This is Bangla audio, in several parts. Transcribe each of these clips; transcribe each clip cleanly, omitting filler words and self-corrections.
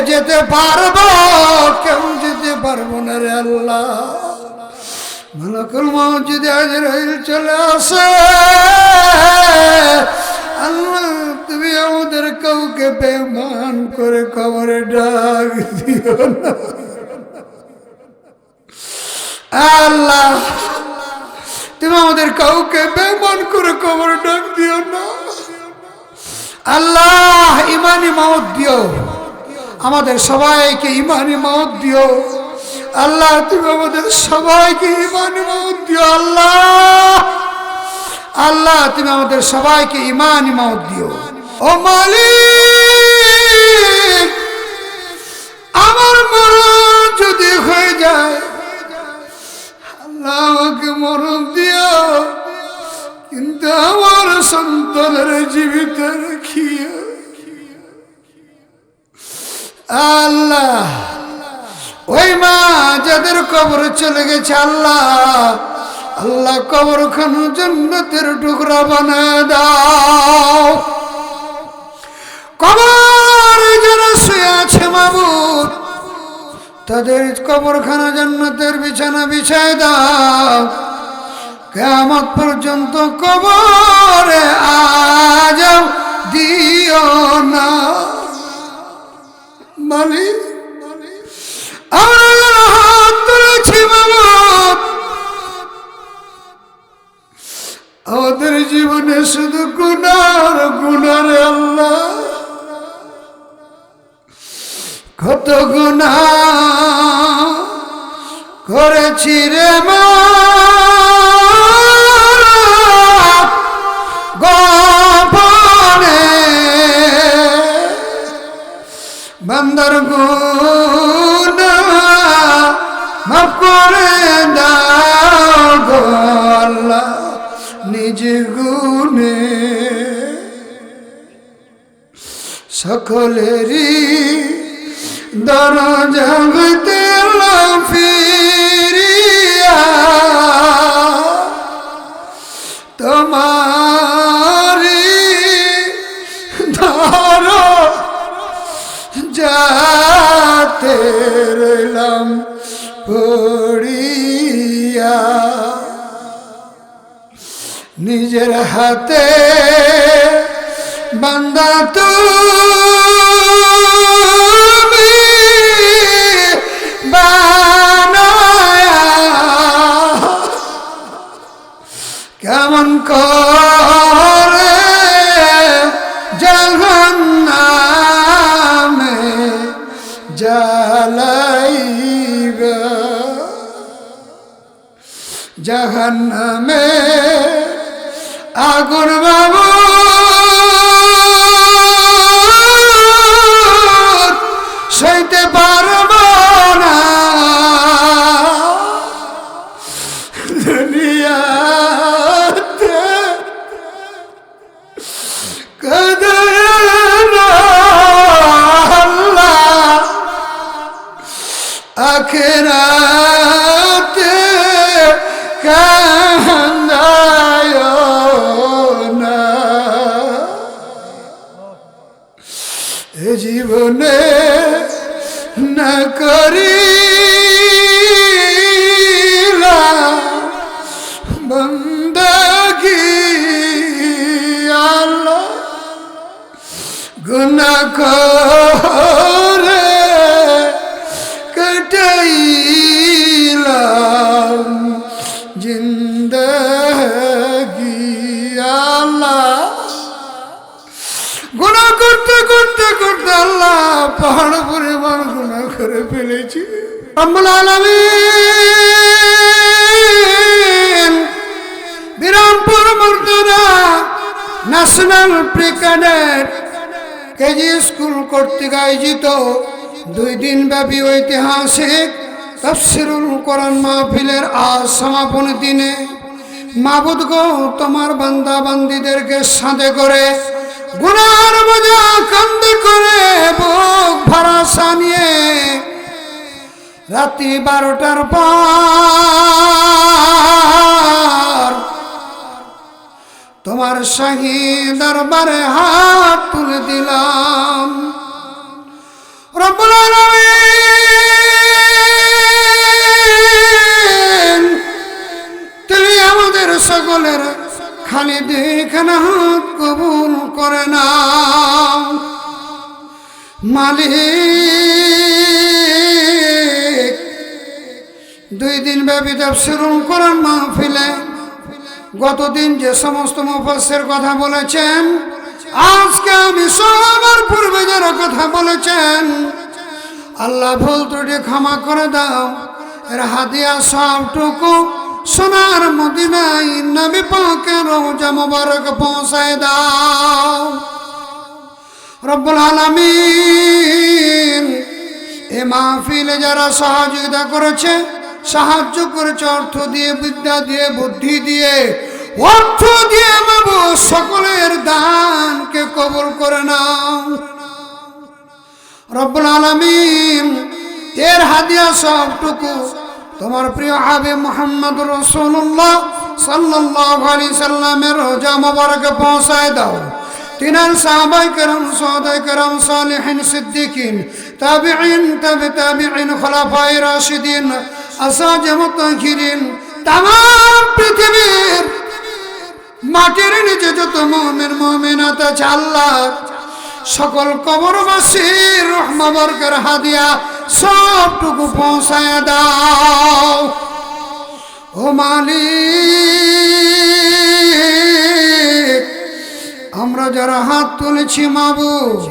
যেতে পারবো, কেউ যেতে পারবো না রে আল্লাহ। মালাকুল মউত যদি আজরাইল চলে আসে, আল্লাহ তুমি আমাদের কাউকে বেঈমান করে কবরে ডাক দিও না আল্লাহ। তুমি আমাদের কাউকে বেঈমান করে কবরে ডাক দিও না আল্লাহ। ইমানি মউত দিও, আমাদের সবাইকে ইমানি মউত দিও আল্লাহ। তুমি আমাদের সবাইকে ইমানি মউত দিও আল্লাহ। আল্লাহ তুমি আমাদের সবাইকে ইমানি মউত দিও। ও মালিক, আমার মরণ যদি হয়ে যায় আল্লাহ আমাকে মরণ দিও, কিন্তু আমার সন্তানের জীবিত রাখিও আল্লাহ। ওই মা যাদের কবরে চলে গেছে আল্লাহ, আল্লাহ কবরখানা জান্নাতের টুকরা বানায় দাও। কবরে যারা শুয়ে আছে মাবুদ, তাদের কবরখানা জান্নাতের বিছানা বিছায় দাও। কিয়ামত পর্যন্ত কবরে আযাব দিও না মালিক। আমরা হাত তুলেছি মাবুদ, আমাদের জীবনে শুধু গুনার গুনার আল্লাহ। কত গুনাহ করেছি রে মা, গোপনে বান্দার গুনাহ মাফ করে দাও গো আল্লাহ নিজ গুণে। সকলেরই দরজা হইতে ফিরিয়া তোমারি ধর যাতে রইলাম পড়িয়া। নিজের হাতে বান্দা তুমি বানায়া কেমন করে জাহান্নামে জ্বালাইবা। জাহান্নামে আগুন মাবুদ সইতে পারব না। দুনিয়াতে কদর আল্লাহ, আখিরাতে কান্দায় না। এ জীবনে না করিলাম বন্দেগী আল্লাহ, গুনাহ করে কাটাইলাম জিন্দেগী আল্লাহ। গুনাহ করতে করতে করতে আল্লাহ পাহাড় পরিমাণ গুনাহ করে ফেলেছি। রব্বুল আলামিন বিরামপুর মর্যাদা national pre cadet KG school কর্তৃক আয়োজিত 2 দিন ব্যাপী ঐতিহাসিক তাফসীরুল কোরআন মাহফিলের আজ সমাপনী দিনে মাবুদ গো, তোমার বান্দা বান্দীদেরকে সাথে করে গুনার বোঝা কাঁধে করে বুক ভরসা নিয়ে রাত্রি 12টার পর তোমার শাহী দরবারে হাত তুলে দিলাম। রব্বুল আলামিন তুমি আমাদের সকলের খালি দুইখানা হাত কবুল করে নাও মালিক। 2 দিন ব্যাপী তাফসীরুল কোরআন মাহফিলে গতদিন যে সমস্ত মুফাসসির কথা বলেছেন, আজকে আমি সবার পূর্বে যারা কথা বলেছেন, আল্লাহ ভুল ত্রুটি ক্ষমা করে দাও। এর হাদিয়া সবটুকু সোনার মদিনায় নবী পাকের রওজা মুবারক পৌঁছায় দাও রব্বুল আলামিন। এই মাহফিলে যারা সহযোগিতা করেছে, সাহায্য করেছে, অর্থ দিয়ে, বিদ্যা দিয়ে, বুদ্ধি দিয়ে, অর্থ দিয়ে মাবুদ সকলের দানকে কবুল করে নাও রব্বুল আলামিন। এর হাদিয়া সবটুকু তোমার প্রিয় হাবিব মুহাম্মদ রাসূলুল্লাহ সাল্লাল্লাহু আলাইহি সাল্লামের রওজা মুবারকে পৌঁছায় দাও। তিনার সাহাবায়ে কেরাম, সুহাদায়ে কেরাম, সালিহিন, সিদ্দিকিন, তাবিঈন, তাবিঈন, খুলাফায়ে রাশিদিন, আসাজে মুতাহিরিন, তামাম পৃথিবীর মাটির নিচে যত মুমিন মুমিনাত আছে আল্লাহ সকল কবরবাসীর রূহ মুবারকের হাদিয়া সবটুকু পৌঁছায় দাও ও মালিক। আমরা যারা হাত তুলেছি মাবুদ,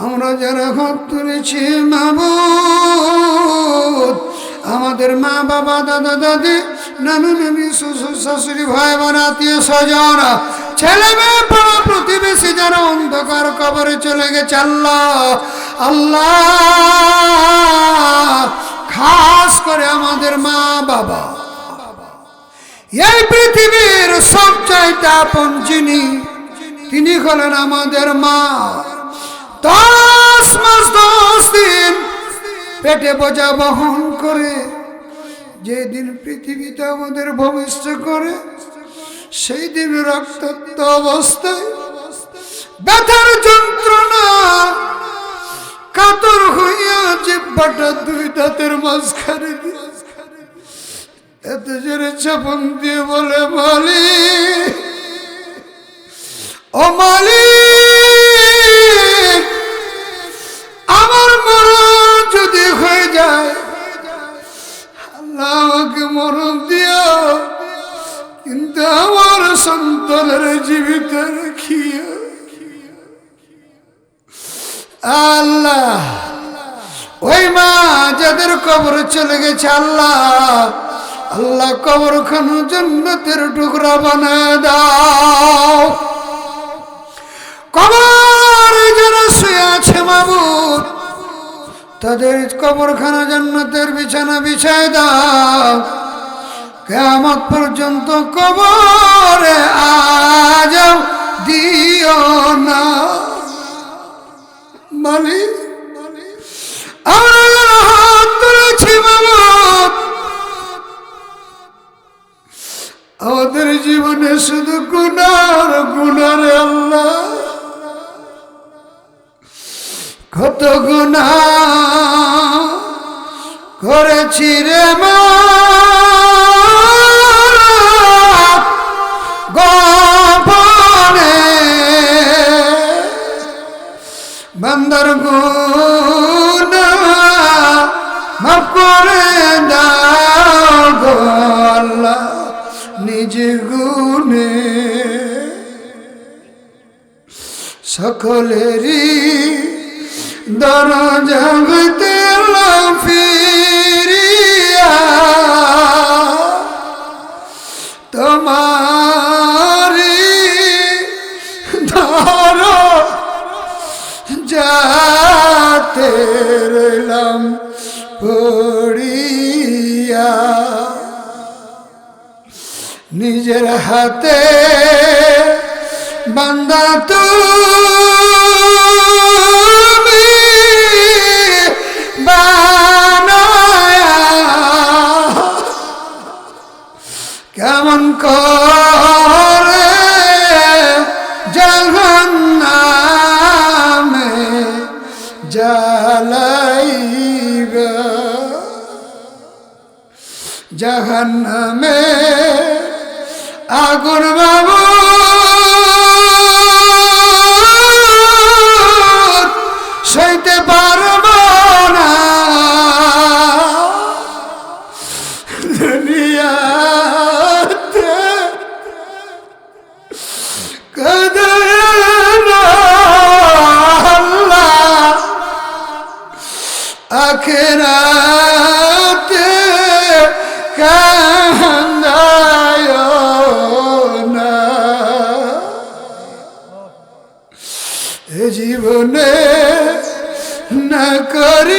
আমরা যারা হাত তুলেছি মাবুদ, আমাদের মা বাবা, দাদা দাদি, নানু নানি, শ্বশুর শাশুড়ি, ভাই বোন, আত্মীয় স্বজন, ছেলে মেয়ে, পাড়া প্রতিবেশী যারা অন্ধকার কবরে চলে গেছে আল্লাহ, আল্লাহ খাস করে আমাদের মা বাবা, এই পৃথিবীর সবচাইতে আপন যিনি, তিনি হলেন আমাদের মা। 10 মাস 10 দিন পেটে বোঝা বহন করে যেদিন পৃথিবীতে আমাদের ভবিষ্য করে, সেই দিন রক্তাক্ত অবস্থায় ব্যথার যন্ত্রণা কাতর হইয়া জিহ্বাটা 2 দাঁতের মাঝখানে দিয়ে এত জোরে চাপন দিয়ে বলে, মালিক ও মালিক, আমার মরণ যদি হয়ে যায়, আল্লাহ আমাকে মরণ দিও, কিন্তু আমার সন্তানের জীবিত রাখিও আল্লাহ। ওই মা যাদের কবরে চলে গেছে আল্লাহ, আল্লাহ কবরখানা জান্নাতের টুকরা বানায় দাও। কবরে যারা শুয়ে আছে মাবুদ, তাদের কবরখানা জান্নাতের বিছানা বিছায় দাও। কিয়ামত পর্যন্ত কবরে আযাব দিও না মালিক। আমরা যারা হাত তুলেছি মাবুদ, আমাদের জীবনে শুধু গুনার গুনার আল্লাহ, কত গুনাহ করেছি রে মা, গোপনে বান্দার গুনাহ মাফ করে দাও গো আল্লাহ নিজ গুণে। সকলেরই দরজা হইতে ফিরিয়া তোমারি ধর যাতে রইলাম পড়িয়া, নিজের হাতে বান্দা তুমি বানায়া, কেমন করে জাহান্নামে যা জাহান্নামে আগুন বাবু সইতে পারব না দুনিয়াতে কদর আল্লাহ আখিরাতে কান্দায় না এ জীবনে না করিলাম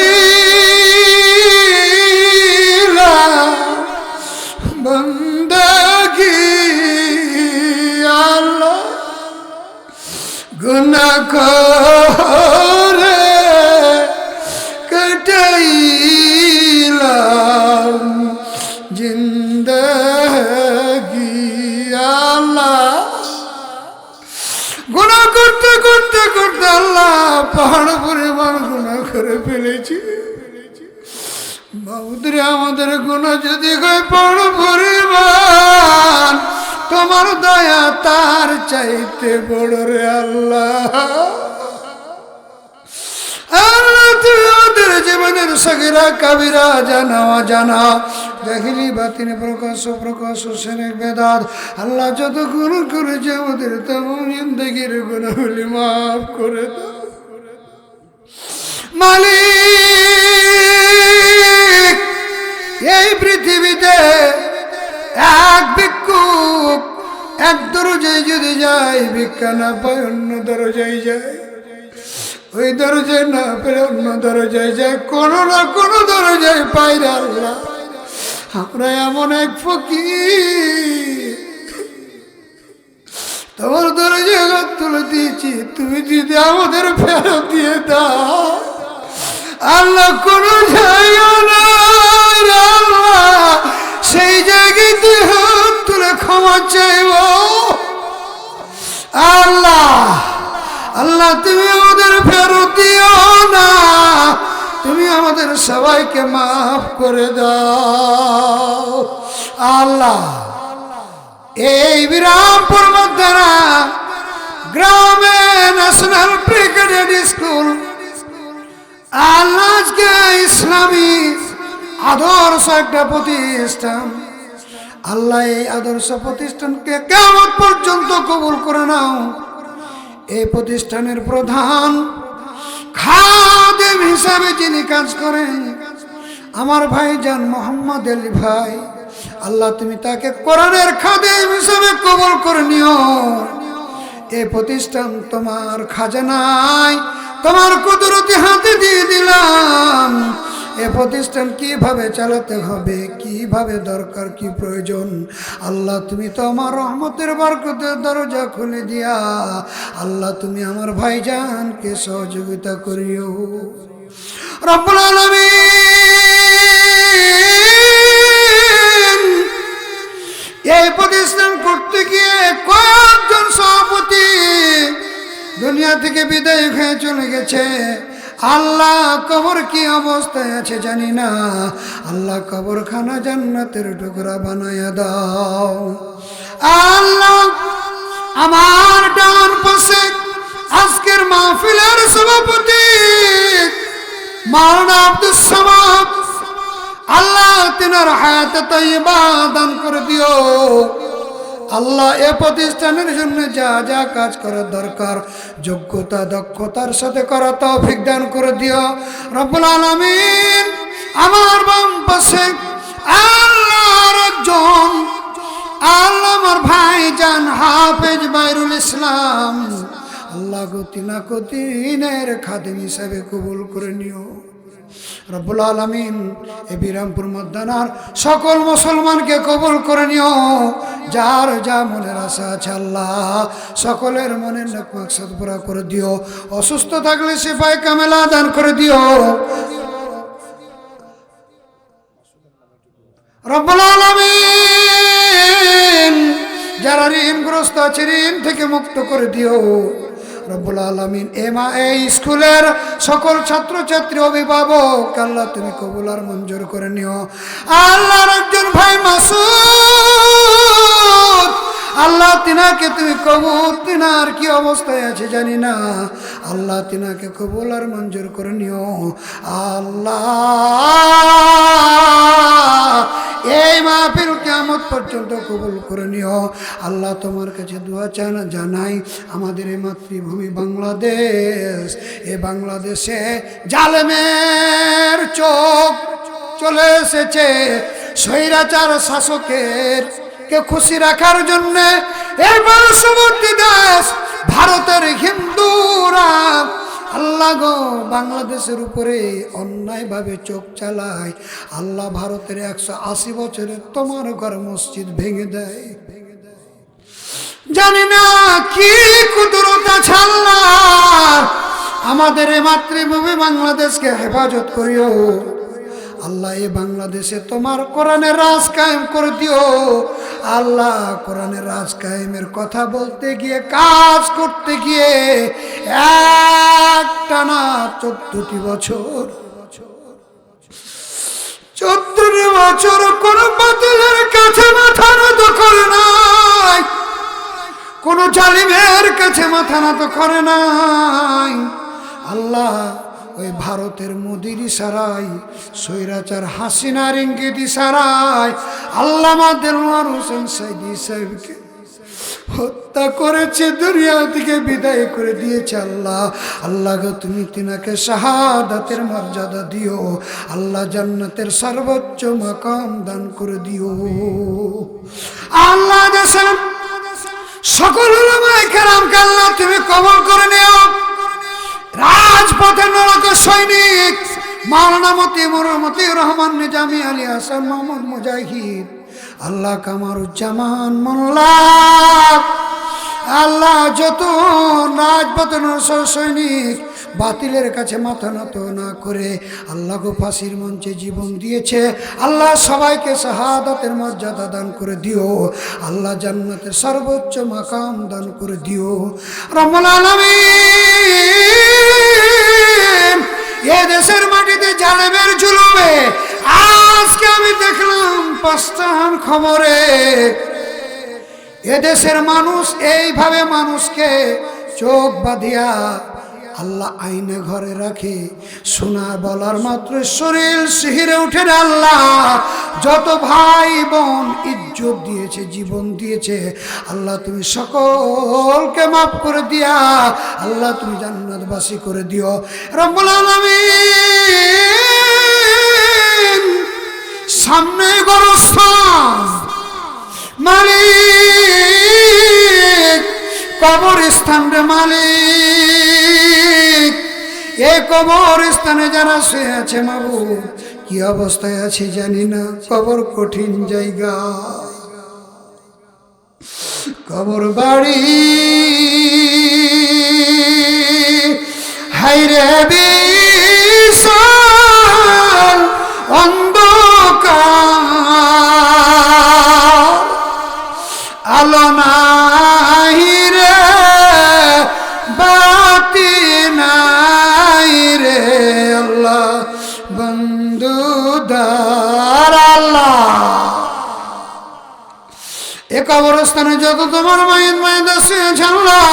বন্দেগী আল্লাহ গুনাহ করে কাটাইলাম জিন্দেগী আল্লাহ গুনাহ করতে করতে করতে আল্লাহ পাহাড় পরিমাণ গুনাহ করে ফেলেছি বাউদরে আমাদের গুনাহ যদি হয় পাহাড় পরিমাণ তোমার দয়া তার চাইতে বড় রে আল্লাহ আল্লাহ তুমি আমাদের জীবনের সগীরা কাবিরা জানা অজানা জাহিলি বাতিনি প্রকাশ প্রকাশ সেনেক বেদাত আল্লাহ যত গুণ করেছে আমাদের তেমন জিন্দেগির গুণাগুলি মাফ করে দাও মালিক এই পৃথিবীতে এক ভিক্ষুক এক দরজায় যদি যায় ভিক্ষা না পায় অন্য দরজায় যায় ওই দরজায় না পেলে অন্য দরজায় যায় কোনো না কোনো দরজায় পাই রে আল্লাহ আমরা এমন এক ফকির তোমার দরজায় হাত তুলে দিয়েছি তুমি যদি আমাদের ফেরত দিয়ে দাও আল্লাহ কোনো জায়গা নাই রে আল্লাহ সেই জায়গায় তুই হাত তুলে ক্ষমা চাইব আল্লাহ আল্লাহ তুমি আমাদের ফেরত দিও না তুমি আমাদের সবাইকে মাফ করে দাও আল্লাহ এই বিরামপুর মধ্যরা গ্রামে ন্যাশনাল প্রি ক্যাডেট স্কুল আল্লাহকে ইসলামী আদর্শ একটা প্রতিষ্ঠান আল্লাহ এই আদর্শ প্রতিষ্ঠানকে কিয়ামত পর্যন্ত কবুল করে নাও এই প্রতিষ্ঠানের প্রধান খাদেম হিসাবে যিনি কাজ করেন আমার ভাইজান মোহাম্মদ আলী ভাই আল্লাহ তুমি তাকে কোরআনের খাদেম হিসাবে কবুল করে নিও এই প্রতিষ্ঠান তোমার খাজানায় তোমার কুদরতি হাতে দিয়ে দিলাম এ প্রতিষ্ঠান কিভাবে চালাতে হবে কিভাবে দরকার কি প্রয়োজন আল্লাহ তুমি তো আমার রহমতের বরকতের দরজা খুলে দিয়া আল্লাহ তুমি আমার ভাইজানকে সহযোগিতা করিও রব্বুল আলামিন এই প্রতিষ্ঠান করতে গিয়ে কয়েকজন সভাপতি দুনিয়া থেকে বিদায় হয়ে চলে গেছে আল্লাহ কবর কি অবস্থায় আছে জানি না আল্লাহ কবরখানা জান্নাতের টুকরা বানায়া দাও আল্লাহ আমার ডান পাশে আজকের মাহফিলের সভাপতি মাওলানা আব্দুস সামাদ আল্লাহ তিনার হায়াতে তাইয়্যিবা দান করে দিও আল্লাহ এ প্রতিষ্ঠানের জন্য যা যা কাজ করার দরকার যোগ্যতা দক্ষতার সাথে করা তৌফিক দান করে দিও রব্বুল আলামিন আমার বাম পাশে আল্লাহর একজন আল্লাহ আমার ভাইজান হাফেজ বাইরুল ইসলাম আল্লাহ গতি না গতিনের খাদেম হিসাবে কবুল করে নিও রব্বুল আলামিন এই বিরামপুর ময়দানের সকল মুসলমানকে কবুল করে নিও যার যা মনের আশা আছে আল্লাহ সকলের মনের নেক মাকসাদ পুরা করে দিও অসুস্থ থাকলে শিফায়ে কামেলা দান করে দিও রব্বুল আলামিন যারা ঋণগ্রস্ত আছে ঋণ থেকে মুক্ত করে দিও রব্বুল আলামিন এই স্কুলের সকল ছাত্রছাত্রী অভিভাবক আল্লাহ তুমি কবুল আর মঞ্জুর করে নিও। আল্লাহর একজন ভাই মাসুদ আল্লাহ তিনাকে তুমি কবুল, তিনার কি অবস্থায় আছে জানি না, আল্লাহ তিনাকে কবুল আর মঞ্জুর করে নিও। আল্লাহ এই মাহফিল কিয়ামত পর্যন্ত কবুল করে নিও। আল্লাহ তোমার কাছে দোয়া জানাই আমাদের এই মাতৃভূমি বাংলাদেশ, এই বাংলাদেশে জালেমের চোখ চলে এসেছে, স্বৈরাচার শাসকের কে খুশি রাখার জন্য এই পার্শ্ববর্তী দেশ ভারতের হিন্দুরা আল্লাহ গো বাংলাদেশের উপরে অন্যায়ভাবে চোখ চালায়। আল্লাহ ভারতের 180 বছরের তোমার ঘর মসজিদ ভেঙে দেয়। জানি না কি কুদরত আছে আল্লাহ, আমাদের এই মাতৃভূমি বাংলাদেশকে হেফাজত করিও আল্লাহ। এই বাংলাদেশে তোমার কোরআনের রাজ কায়েম করে দিও আল্লাহ। কোরআনের রাজ কায়েমের কথা বলতে গিয়ে, কাজ করতে গিয়ে একটানা 14টি বছর 14টি বছর কোন বাতিলের কাছে মাথা নত করে নাই, কোন জালিমের কাছে মাথা নত করে নাই আল্লাহ। ওই ভারতের মোদির ইশারায়, স্বৈরাচার হাসিনার ইঙ্গিত ইশারায় আল্লামা দেলওয়ার হোসেন সাইদি সাহেবকে হত্যা করেছে, দুনিয়া থেকে বিদায় করে দিয়েছে আল্লাহ। আল্লাহ গো তুমি তিনাকে শাহাদাতের মর্যাদা দিও আল্লাহ, জান্নাতের সর্বোচ্চ মাকাম দান করে দিও আল্লাহ। দেশের সকল উলামায়ে কেরামকে আল্লাহ তুমি কবুল করে নিও। রাজপথের নরক সৈনিক মাওলানা মতিউর রহমান নিজামী, আলী হাসান মোহাম্মদ মুজাহিদ, আল্লাহ কামারুজ্জামান মোল্লা, আল্লাহ যত রাজপথের সৈনিক বাতিলের কাছে মাথা নত না করে আল্লাহ গো ফাঁসির মঞ্চে জীবন দিয়েছে আল্লাহ, সবাইকে শাহাদাতের মর্যাদা দান করে দিও আল্লাহ, জান্নাতের সর্বোচ্চ মাকাম দান করে দিও রব্বুল আলামিন। এ দেশের মাটিতে জালেমের জুলুমে আজকে আমি দেখলাম 5টার খবরে এদেশের মানুষ এইভাবে মানুষকে চোখ বাঁধিয়া আল্লাহ আইনে ঘরে রাখে, শোনা বলার মাত্র শরীর শিহরে উঠে আল্লাহ। যত ভাই বোন ইজ্জত দিয়েছে, জীবন দিয়েছে আল্লাহ তুমি সকলকে মাফ করে দিয়া আল্লাহ তুমি জান্নাতবাসী করে দিও রব্বুল আলামিন। সামনে গোরস্থান মালিক, কবরস্থান রে মালিক, এই কবরস্থানে যারা শুয়ে আছে মাবুদ কি অবস্থায় আছে জানি না, কবর কঠিন জায়গা, কবর বাড়ি হাইরে বিশাল অন্ধকার, আলো নাই রে বাতি নাই রে আল্লাহ বন্ধুদার আল্লাহ। এ কবরস্থানে যত তোমার মায়ের আছে আল্লাহ,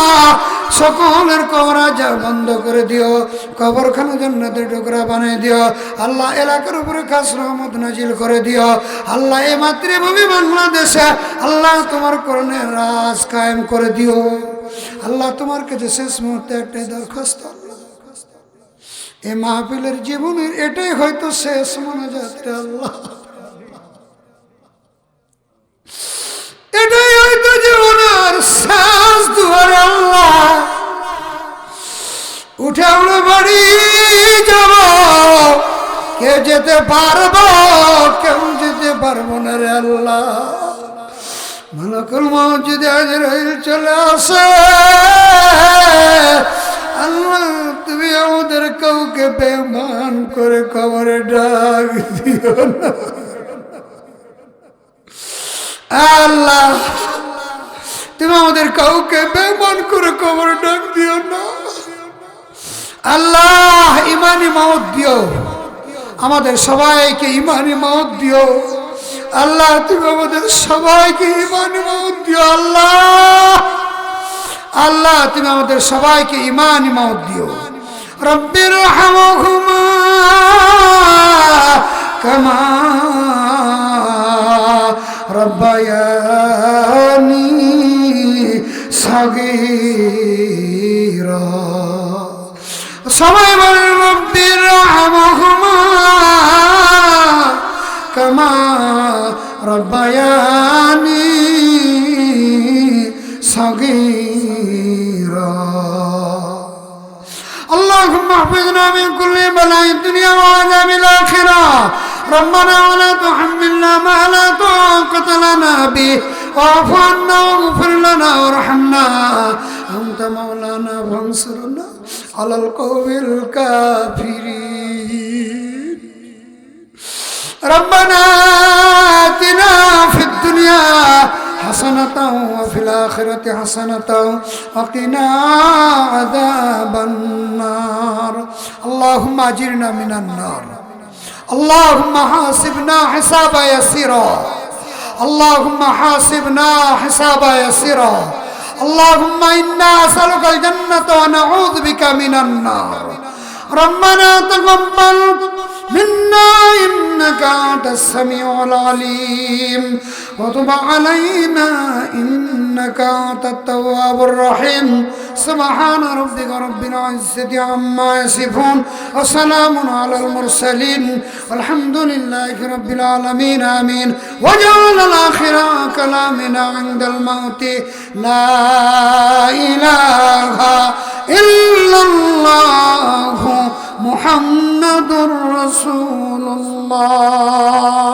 সকলের কবর যা বন্ধ করে দিও, কবরখানা জান্নাতের টুকরা বানিয়ে দিও আল্লাহ। এলাকার উপরে খাস রহমত নাজিল করে দিও আল্লাহ। এই মাতৃভূমি বাংলাদেশে আল্লাহ তোমার কোরআনের রাজ কায়েম করে দিও আল্লাহ। তোমার কাছে শেষ মুহূর্তে একটাই দরখাস্ত, এই মাহফিলের জীবনের এটাই হয়তো শেষ মোনাজাত আল্লাহ, এটাই হয়তো জীবনের শেষ দুয়ারে আল্লাহ। উঠে আমরা বাড়ি যাব, কেউ যেতে পারবো কেউ যেতে পারবো না রে আল্লাহ। মালাকুল মউত যদি আজরাইল চলে আসে আল্লাহ, তুমি আমাদের কাউকে বেঈমান করে কবরে ডাক দিও না আল্লাহ। তুমি তুমি আমাদের কাউকে বেঈমান করে কবর ডাক দিও না আল্লাহ। ইমানি মওত দিও, আমাদের সবাইকে ইমানি মওত দিও আল্লাহ। তুমি আমাদের সবাইকে ইমানি মওত দিও আল্লাহ। আল্লাহ তুমি আমাদের সবাইকে ইমানি মওত দিও। রব্বির হামহুমা কামা রব্বায়ানি সাগীরা। সবাই বলেন রব্বির হামহুমা কামা রব্বায়ানি সাগীরা। اللهم احفظنا من كل بلاء الدنيا وعذاب الآخرة. ربنا ولا تحملنا ما لا طاقة لنا به واعف عنا واغفر لنا وارحمنا أنت مولانا فانصرنا على القوم الكافرين. ربنا آتنا في الدنيا حسنة وفي الآخرة حسنة وقنا عذاب النار. اللهم أجرنا من النار. اللهم حاسبنا حسابا يسيرا. اللهم حاسبنا حسابا يسيرا. اللهم إنا نسألك الجنة ونعوذ بك من النار. ربنا تقبل منا إنك أنت السميع العليم وتب علينا إنك أنت التواب الرحيم. سبحان ربك رب العزة عما يصفون وسلام على المرسلين والحمد لله رب العالمين. آمين. وجعل الآخر كلامنا عند الموت لا إله إلا الله محمد رسول الله.